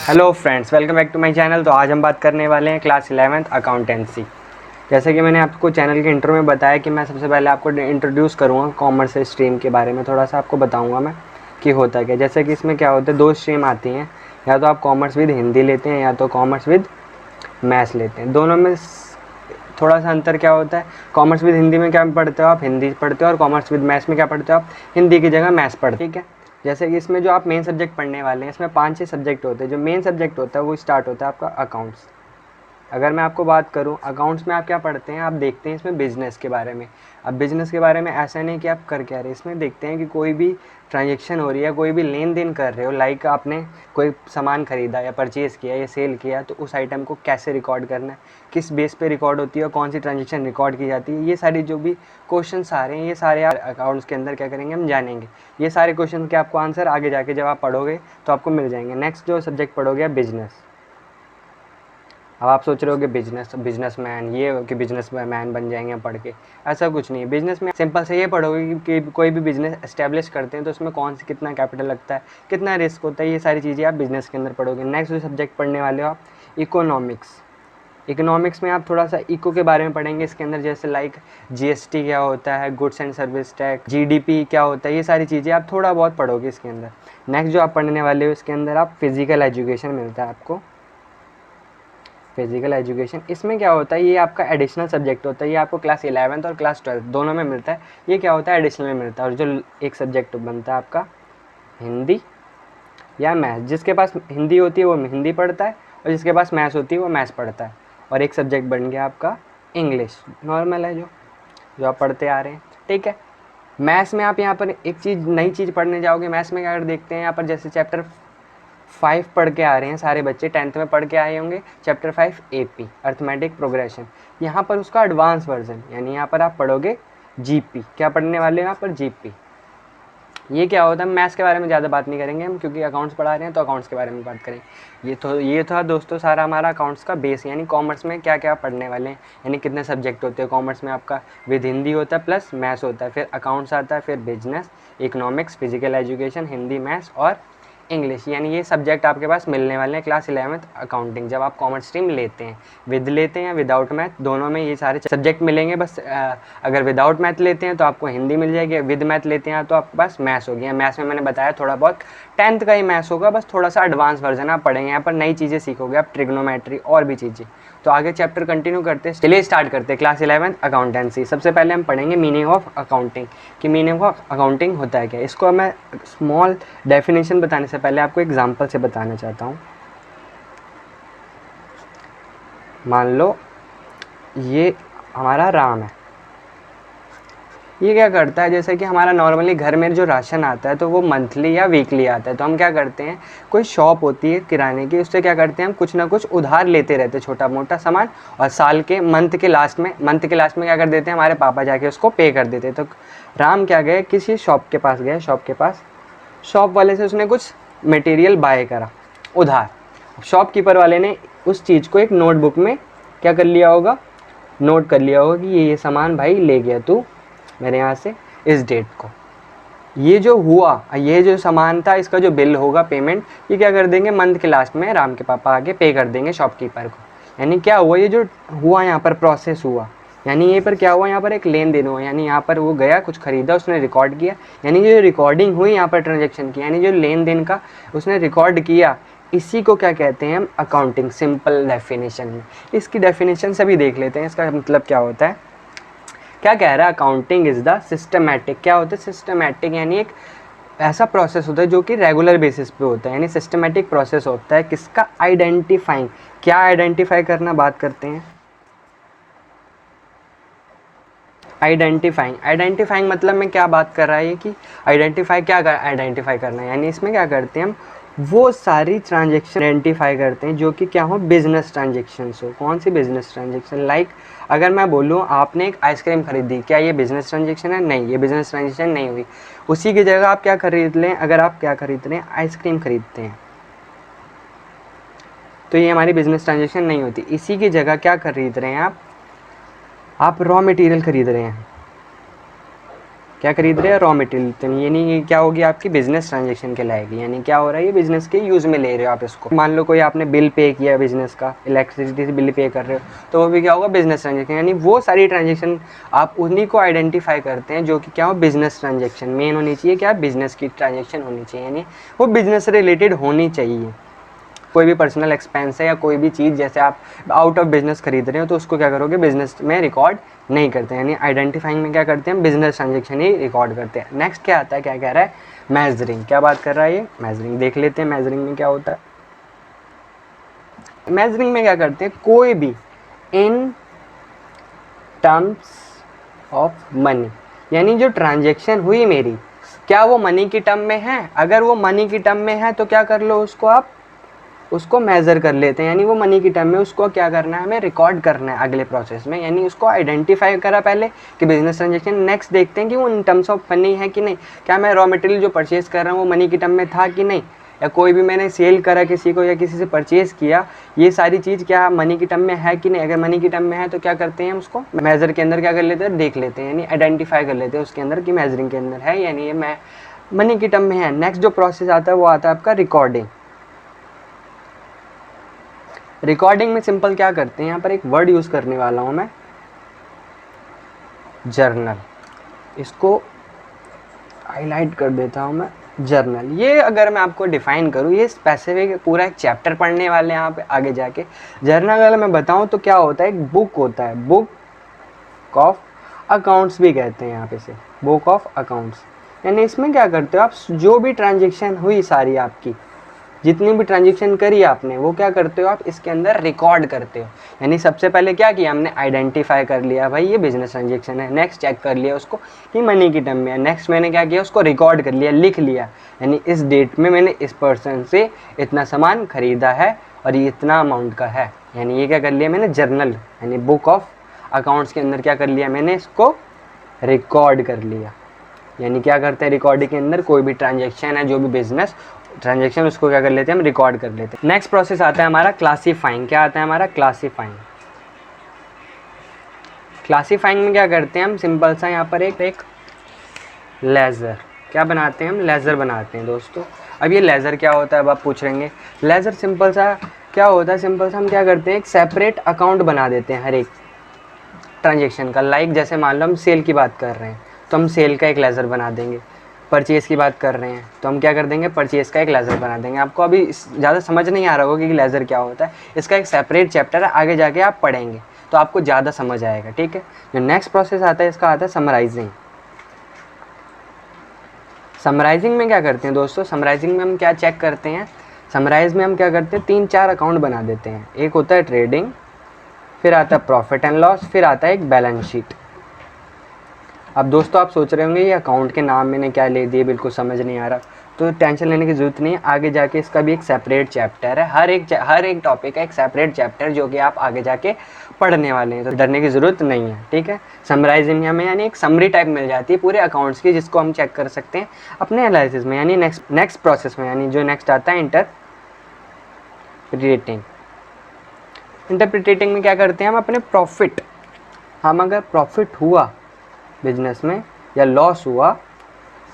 Hello friends, welcome back to my channel. तो आज हम बात करने वाले हैं क्लास 11th अकाउंटेंसी। जैसे कि मैंने आपको चैनल के इंट्रो में बताया कि मैं सबसे पहले आपको इंट्रोड्यूस करूँगा कॉमर्स स्ट्रीम के बारे में, थोड़ा सा आपको बताऊँगा मैं कि होता क्या। जैसे कि इसमें क्या होता है, दो स्ट्रीम आती हैं, या तो आप कॉमर्स विद हिंदी लेते हैं या तो कॉमर्स विद मैथ्स लेते हैं। दोनों में थोड़ा सा अंतर क्या होता है, कॉमर्स विद हिंदी में क्या पढ़ते हो आप, हिंदी पढ़ते हो, और कॉमर्स विद मैथ्स में क्या पढ़ते हो आप, हिंदी की जगह मैथ्स पढ़ते हो। ठीक है, जैसे कि इसमें जो आप मेन सब्जेक्ट पढ़ने वाले हैं, इसमें 5-6 सब्जेक्ट होते हैं। जो मेन सब्जेक्ट होता है वो स्टार्ट होता है आपका अकाउंट्स। अगर मैं आपको बात करूं अकाउंट्स में आप क्या पढ़ते हैं, आप देखते हैं इसमें बिजनेस के बारे में। अब बिजनेस के बारे में ऐसा नहीं कि आप कर क्या रहे, इसमें देखते हैं कि कोई भी ट्रांजेक्शन हो रही है, कोई भी लेन देन कर रहे हो, लाइक आपने कोई सामान खरीदा या परचेज़ किया या सेल किया, तो उस आइटम को कैसे रिकॉर्ड करना है, किस बेस पे रिकॉर्ड होती है और कौन सी ट्रांजेक्शन रिकॉर्ड की जाती है। ये सारी जो भी क्वेश्चंस आ रहे हैं, ये सारे अकाउंट्स के अंदर क्या करेंगे, हम जानेंगे। ये सारे क्वेश्चन के आपको आंसर आगे जाके जब आप पढ़ोगे तो आपको मिल जाएंगे। नेक्स्ट जो सब्जेक्ट पढ़ोगे आप बिजनेस। अब आप सोच रहे हो कि बिजनेसमैन ये हो कि बिजनेस मैन बन जाएंगे हम पढ़ के, ऐसा कुछ नहीं है। बिजनेस में सिंपल से ये पढ़ोगे कि कोई भी बिजनेस एस्टेब्लिश करते हैं तो उसमें कौन सी कितना कैपिटल लगता है, कितना रिस्क होता है, ये सारी चीज़ें आप बिजनेस के अंदर पढ़ोगे। नेक्स्ट जो सब्जेक्ट पढ़ने वाले हो आप, इकोनॉमिक्स। इकोनॉमिक्स में आप थोड़ा सा इको के बारे में पढ़ेंगे। इसके अंदर जैसे लाइक जीएसटी क्या होता है, goods and service tax, GDP क्या होता है, ये सारी चीज़ें आप थोड़ा बहुत पढ़ोगे इसके अंदर। नेक्स्ट जो आप पढ़ने वाले हो, इसके अंदर आप फिजिकल एजुकेशन मिलता है आपको। फिजिकल एजुकेशन, इसमें क्या होता है, ये आपका एडिशनल सब्जेक्ट होता है। ये आपको क्लास 11th और क्लास 12 दोनों में मिलता है। ये क्या होता है, एडिशनल में मिलता है। और जो एक सब्जेक्ट बनता है आपका हिंदी या मैथ्स, जिसके पास हिंदी होती है वो हिंदी पढ़ता है, और जिसके पास मैथ्स होती है वो मैथ्स पढ़ता है। और एक सब्जेक्ट बन गया आपका इंग्लिश, नॉर्मल है जो जो आप पढ़ते आ रहे हैं। ठीक है, मैथ्स में आप यहाँ पर एक चीज़ नई चीज़ पढ़ने जाओगे। मैथ्स में क्या अगर देखते हैं यहाँ पर, जैसे चैप्टर 5 पढ़ के आ रहे हैं सारे बच्चे, 10th में पढ़ के आए होंगे चैप्टर 5 एपी अर्थमेटिक प्रोग्रेशन। यहाँ पर उसका एडवांस वर्जन, यानी यहाँ पर आप पढ़ोगे जीपी। क्या पढ़ने वाले हैं यहाँ पर, जीपी। ये क्या होता है, मैथ्स के बारे में ज़्यादा बात नहीं करेंगे हम, क्योंकि अकाउंट्स पढ़ा रहे हैं तो अकाउंट्स के बारे में बात करेंगे। ये था दोस्तों सारा हमारा अकाउंट्स का बेस, यानी कॉमर्स में क्या क्या पढ़ने वाले हैं, यानी कितने सब्जेक्ट होते हैं कॉमर्स में। आपका विद हिंदी होता है प्लस मैथ्स होता है, फिर अकाउंट्स आता है, फिर business, economics, physical education, Hindi, maths और इंग्लिश। यानी ये सब्जेक्ट आपके पास मिलने वाले हैं क्लास 11th अकाउंटिंग, जब आप कॉमर्स स्ट्रीम लेते हैं। विद लेते हैं या विदाउट मैथ, दोनों में ये सारे सब्जेक्ट मिलेंगे। बस अगर विदाउट मैथ लेते हैं तो आपको हिंदी मिल जाएगी, विद मैथ लेते हैं तो आपके पास मैथ्स हो गया। मैथ्स में मैंने बताया थोड़ा बहुत 10th का ही मैथ्स होगा, बस थोड़ा सा एडवांस वर्जन आप पढ़ेंगे। यहाँ पर नई चीज़ें सीखोगे आप, ट्रिग्नोमेट्री और भी चीज़ें। तो आगे चैप्टर कंटिन्यू करते हैं, चलिए स्टार्ट करते हैं। Class 11th accountancy. सबसे पहले हम पढ़ेंगे मीनिंग ऑफ अकाउंटिंग, कि मीनिंग ऑफ अकाउंटिंग होता है क्या। इसको मैं स्मॉल डेफिनेशन बताने से पहले आपको एग्जांपल से बताना चाहता हूँ। मान लो ये हमारा राम है, ये क्या करता है, जैसे कि हमारा नॉर्मली घर में जो राशन आता है तो वो मंथली या वीकली आता है। तो हम क्या करते हैं, कोई शॉप होती है किराने की, उससे क्या करते हैं हम कुछ ना कुछ उधार लेते रहते हैं, छोटा मोटा सामान। और साल के मंथ के लास्ट में क्या कर देते हैं, हमारे पापा जाके उसको पे कर देते हैं। तो राम क्या गए, किसी शॉप के पास गए, शॉप वाले से उसने कुछ मटेरियल बाय करा उधार। शॉपकीपर वाले ने उस चीज़ को एक नोटबुक में क्या कर लिया होगा, नोट कर लिया होगा कि ये सामान भाई ले गया तू मेरे यहाँ से इस डेट को। ये जो हुआ, ये जो सामान था, इसका जो बिल होगा, पेमेंट, ये क्या कर देंगे मंथ के लास्ट में राम के पापा आगे पे कर देंगे शॉपकीपर को। यानी क्या हुआ, ये जो हुआ यहाँ पर प्रोसेस हुआ, यानी ये पर क्या हुआ, यहाँ पर एक लेन देन हुआ। यानी यहाँ पर वो गया कुछ खरीदा, उसने रिकॉर्ड किया, यानी जो रिकॉर्डिंग हुई यहाँ पर ट्रांजेक्शन की, यानी जो लेन देन का उसने रिकॉर्ड किया, इसी को क्या कहते हैं हम, अकाउंटिंग। सिंपल डेफिनेशन में इसकी डेफिनेशन से भी देख लेते हैं, इसका मतलब क्या होता है। क्या कह रहा है, अकाउंटिंग इज द सिस्टमैटिक, क्या होता है सिस्टमैटिक, यानी एक ऐसा प्रोसेस होता है जो कि रेगुलर बेसिस पे होता है, यानी सिस्टमैटिक प्रोसेस होता है किसका, आइडेंटिफाइंग। क्या आइडेंटिफाई करना, बात करते हैं आइडेंटिफाइंग मतलब में क्या बात कर रहा है ये, कि आइडेंटिफाई क्या आइडेंटिफाई करना है, यानी इसमें क्या करते हैं हम, वो सारी ट्रांजेक्शन आइडेंटिफाई करते हैं जो कि क्या हो, बिजनेस ट्रांजेक्शन्स हो। कौन सी बिजनेस ट्रांजेक्शन, लाइक अगर मैं बोलूँ आपने एक आइसक्रीम खरीदी, क्या ये बिजनेस ट्रांजेक्शन है, नहीं, ये बिजनेस ट्रांजेक्शन नहीं हुई। उसी की जगह आप क्या खरीद लें, अगर आप क्या खरीद रहे हैं, आइसक्रीम खरीदते हैं, तो ये हमारी बिजनेस ट्रांजेक्शन नहीं होती। इसी की जगह क्या खरीद रहे हैं आप रॉ मटेरियल खरीद रहे हैं, क्या खरीद रहे हैं, रॉ मटेरियल। तो यानी ये क्या होगी, आपकी बिजनेस ट्रांजेक्शन कहलाएगी। यानी क्या हो रहा है, ये बिजनेस के यूज़ में ले रहे हो आप इसको। मान लो कोई आपने बिल पे किया बिजनेस का, इलेक्ट्रिसिटी से बिल पे कर रहे हो, तो वो भी क्या होगा, बिजनेस ट्रांजेक्शन। यानी वो सारी ट्रांजेक्शन आप उन्हीं को आइडेंटिफाई करते हैं जो कि क्या हो, बिजनेस ट्रांजेक्शन मेन होनी चाहिए, क्या बिजनेस की ट्रांजेक्शन होनी चाहिए, यानी वो बिजनेस से रिलेटेड होनी चाहिए। कोई भी पर्सनल एक्सपेंस है या कोई भी चीज़ जैसे आप आउट ऑफ बिजनेस खरीद रहे हो, तो उसको क्या करोगे, बिजनेस में रिकॉर्ड नहीं करते हैं। यानी आइडेंटिफाइंग में क्या करते हैं, बिजनेस ट्रांजेक्शन ही रिकॉर्ड करते हैं। नेक्स्ट क्या आता है, क्या कह रहा है, मेजरिंग। क्या बात कर रहा है ये, मेजरिंग। देख लेते हैं मेजरिंग में क्या होता है। मेजरिंग में क्या करते हैं, कोई भी इन टर्म्स ऑफ मनी, यानी जो ट्रांजेक्शन हुई मेरी, क्या वो मनी की टर्म में है। अगर वो मनी की टर्म में है तो क्या कर लो, उसको आप उसको मेज़र कर लेते हैं। यानी वो मनी की टर्म में उसको क्या करना है, हमें रिकॉर्ड करना है अगले प्रोसेस में। यानी उसको आइडेंटिफाई करा पहले कि बिजनेस ट्रांजेक्शन। नेक्स्ट देखते हैं कि वो इन टर्म्स ऑफ मनी है कि नहीं, क्या मैं रॉ मटेरियल जो परचेज़ कर रहा हूँ वो मनी की टर्म में था कि नहीं, या कोई भी मैंने सेल करा किसी को या किसी से परचेज़ किया, ये सारी चीज़ क्या मनी की टर्म में है कि नहीं। अगर मनी की टर्म में है तो क्या करते हैं, हम उसको मेज़र के अंदर क्या कर लेते हैं, देख लेते हैं, यानी आइडेंटिफाई कर लेते हैं उसके अंदर कि मेजरिंग के अंदर है, यानी ये मैं मनी की टर्म में है। नेक्स्ट जो प्रोसेस आता है वो आता है आपका रिकॉर्डिंग। रिकॉर्डिंग में सिंपल क्या करते हैं, यहाँ पर एक वर्ड यूज़ करने वाला हूँ मैं, जर्नल। इसको हाईलाइट कर देता हूँ मैं, जर्नल। ये अगर मैं आपको डिफाइन करूँ, ये स्पेसिफिक पूरा एक चैप्टर पढ़ने वाले हैं यहाँ पे आगे जाके। जर्नल अगर मैं बताऊँ तो क्या होता है, एक बुक होता है, बुक ऑफ अकाउंट्स भी कहते हैं यहाँ पे से, बुक ऑफ अकाउंट्स। यानी इसमें क्या करते हो आप, जो भी ट्रांजेक्शन हुई सारी आपकी, जितनी भी ट्रांजेक्शन करी आपने, वो क्या करते हो आप इसके अंदर रिकॉर्ड करते हो। यानी सबसे पहले क्या किया हमने, आइडेंटिफाई कर लिया भाई ये बिजनेस ट्रांजेक्शन है। नेक्स्ट चेक कर लिया उसको कि मनी की टर्म में है। नेक्स्ट मैंने क्या किया, उसको रिकॉर्ड कर लिया, लिख लिया, यानी इस डेट में मैंने इस पर्सन से इतना सामान खरीदा है और ये इतना अमाउंट का है। यानी ये क्या कर लिया मैंने, जर्नल यानी बुक ऑफ अकाउंट्स के अंदर क्या कर लिया मैंने, इसको रिकॉर्ड कर लिया। यानी क्या करते हैं, रिकॉर्डिंग के अंदर कोई भी ट्रांजेक्शन है, जो भी बिजनेस ट्रांजेक्शन, उसको क्या कर लेते हैं, हम रिकॉर्ड कर लेते हैं। नेक्स्ट प्रोसेस आता है हमारा क्लासीफाइंग। क्या आता है हमारा, क्लासीफाइंग। क्लासीफाइंग में क्या करते हैं हम, सिंपल सा यहाँ पर एक लेज़र क्या बनाते हैं, हम लेज़र बनाते हैं दोस्तों। अब ये लेज़र क्या होता है, अब आप पूछ रहेंगे, लेज़र सिंपल सा क्या होता है, सिंपल सा हम क्या करते हैं, एक सेपरेट अकाउंट बना देते हैं हर एक ट्रांजेक्शन का। लाइक जैसे मान लो हम सेल की बात कर रहे हैं तो हम सेल का एक लेज़र बना देंगे, परचेज़ की बात कर रहे हैं तो हम क्या कर देंगे, परचेज़ का एक लेज़र बना देंगे। आपको अभी ज़्यादा समझ नहीं आ रहा होगा कि लेज़र क्या होता है, इसका एक सेपरेट चैप्टर है, आगे जाके आप पढ़ेंगे तो आपको ज़्यादा समझ आएगा, ठीक है। जो नेक्स्ट प्रोसेस आता है इसका आता है समराइजिंग। समराइजिंग में क्या करते हैं दोस्तों, समराइजिंग में हम क्या चेक करते हैं, समराइज में हम क्या करते हैं, 3-4 अकाउंट बना देते हैं। एक होता है ट्रेडिंग, फिर आता है प्रॉफिट एंड लॉस, फिर आता है एक बैलेंस शीट। अब दोस्तों आप सोच रहे होंगे ये अकाउंट के नाम मैंने क्या ले दिए, बिल्कुल समझ नहीं आ रहा, तो टेंशन लेने की ज़रूरत नहीं है। आगे जाके इसका भी एक सेपरेट चैप्टर है, हर एक टॉपिक का एक सेपरेट चैप्टर जो कि आप आगे जाके पढ़ने वाले हैं, तो डरने की ज़रूरत नहीं है, ठीक है। समराइजिंग में हमें यानी एक समरी टाइप मिल जाती है पूरे अकाउंट्स की, जिसको हम चेक कर सकते हैं अपने एनालिसिस में। यानी नेक्स्ट प्रोसेस में, यानी जो नेक्स्ट आता है इंटरप्रिटेटिंग। इंटरप्रिटेटिंग में क्या करते हैं हम अपने प्रॉफिट, हम अगर प्रॉफिट हुआ बिजनेस में या लॉस हुआ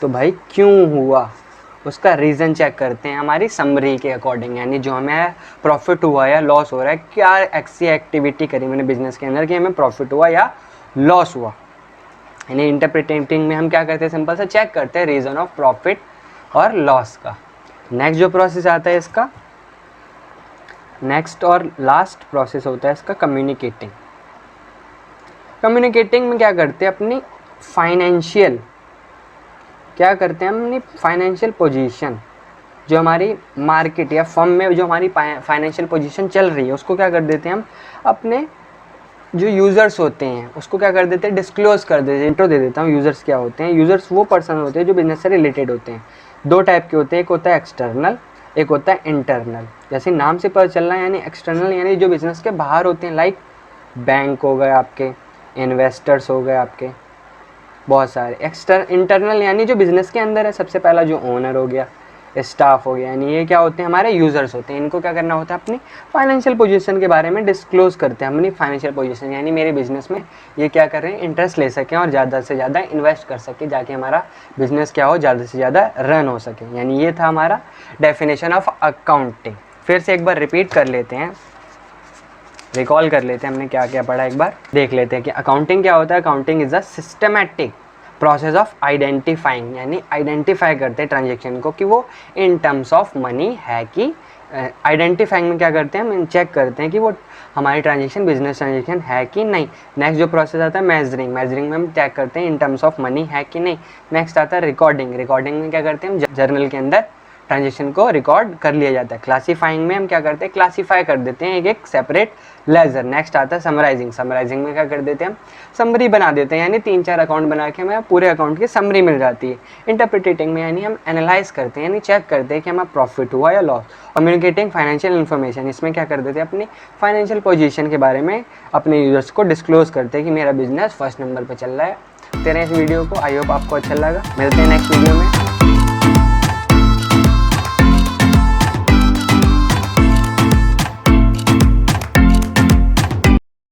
तो भाई क्यों हुआ, उसका रीज़न चेक करते हैं हमारी समरी के अकॉर्डिंग। यानी जो हमें प्रॉफिट हुआ या लॉस हो रहा है, क्या ऐसी एक्टिविटी करी मैंने बिजनेस के अंदर कि हमें प्रॉफिट हुआ या लॉस हुआ। यानी इंटरप्रिटेटिंग में हम क्या करते हैं, सिंपल सा चेक करते हैं रीज़न ऑफ प्रॉफिट और लॉस का। नेक्स्ट जो प्रोसेस आता है इसका, नेक्स्ट और लास्ट प्रोसेस होता है इसका कम्युनिकेटिंग। कम्युनिकेटिंग में क्या करते हैं, अपनी फाइनेंशियल क्या करते हैं, हम अपनी फाइनेंशियल पोजीशन, जो हमारी मार्केट या फर्म में जो हमारी फाइनेंशियल पोजीशन चल रही है, उसको क्या कर देते हैं हम अपने जो यूज़र्स होते हैं उसको क्या कर देते हैं, डिस्क्लोज़ कर देते हैं। इंट्रो दे देता हूँ, यूज़र्स क्या होते हैं। यूज़र्स वो पर्सन होते हैं जो बिजनेस से रिलेटेड होते हैं। 2 टाइप के होते हैं, एक होता है एक्सटर्नल, एक होता है इंटरनल। जैसे नाम से पता चल रहा है, यानी एक्सटर्नल यानी जो बिज़नेस के बाहर होते हैं, लाइक बैंक हो गए आपके, इन्वेस्टर्स हो गए आपके, बहुत सारे। इंटरनल यानी जो बिज़नेस के अंदर है, सबसे पहला जो ओनर हो गया, स्टाफ हो गया, यानी ये क्या होते हैं हमारे यूज़र्स होते हैं। इनको क्या करना होता है, अपनी फाइनेंशियल पोजीशन के बारे में डिस्क्लोज़ करते हैं, अपनी फाइनेंशियल पोजीशन, यानी मेरे बिजनेस में ये क्या कर रहे हैं, इंटरेस्ट ले सकें और ज़्यादा से ज़्यादा इन्वेस्ट कर सकें, जाके हमारा बिजनेस क्या हो, ज़्यादा से ज़्यादा रन हो सके। यानी ये था हमारा डेफिनेशन ऑफ अकाउंटिंग। फिर से एक बार रिपीट कर लेते हैं, रिकॉल कर लेते हैं हमने क्या क्या पढ़ा, एक बार देख लेते हैं कि अकाउंटिंग क्या होता है। Accounting is a systematic process of identifying, यानी आइडेंटिफाई करते हैं ट्रांजेक्शन को कि वो इन टर्म्स ऑफ मनी है कि, आइडेंटिफाइंग में क्या करते हैं, हम चेक करते हैं कि वो हमारी ट्रांजेक्शन बिजनेस ट्रांजेक्शन है कि नहीं। नेक्स्ट जो प्रोसेस आता है मेजरिंग, मेजरिंग में हम चेक करते हैं इन टर्म्स ऑफ मनी है कि नहीं। नेक्स्ट आता है रिकॉर्डिंग, रिकॉर्डिंग में क्या करते हैं, हम जर्नल के अंदर ट्रांजेक्शन को रिकॉर्ड कर लिया जाता है। क्लासीफाइंग में हम क्या करते हैं, क्लासीफाई कर देते हैं एक एक सेपरेट लेजर। नेक्स्ट आता है समराइजिंग, समराइजिंग में क्या कर देते हैं, हम समरी बना देते हैं, यानी 3-4 अकाउंट बना के हमें पूरे अकाउंट की समरी मिल जाती है। इंटरप्रिटेटिंग में यानी हम एनालाइज करते हैं, यानी चेक करते हैं कि हमारा प्रॉफिट हुआ या लॉस। कम्युनिकेटिंग फाइनेंशियल इन्फॉर्मेशन, इसमें क्या कर देते हैं, अपनी फाइनेंशियल पोजीशन के बारे में अपने यूजर्स को डिस्क्लोज करते हैं कि मेरा बिजनेस फर्स्ट नंबर पर चल रहा है। तेरे इस वीडियो को आई होप आपको अच्छा लगा। मिलते हैं नेक्स्ट वीडियो में।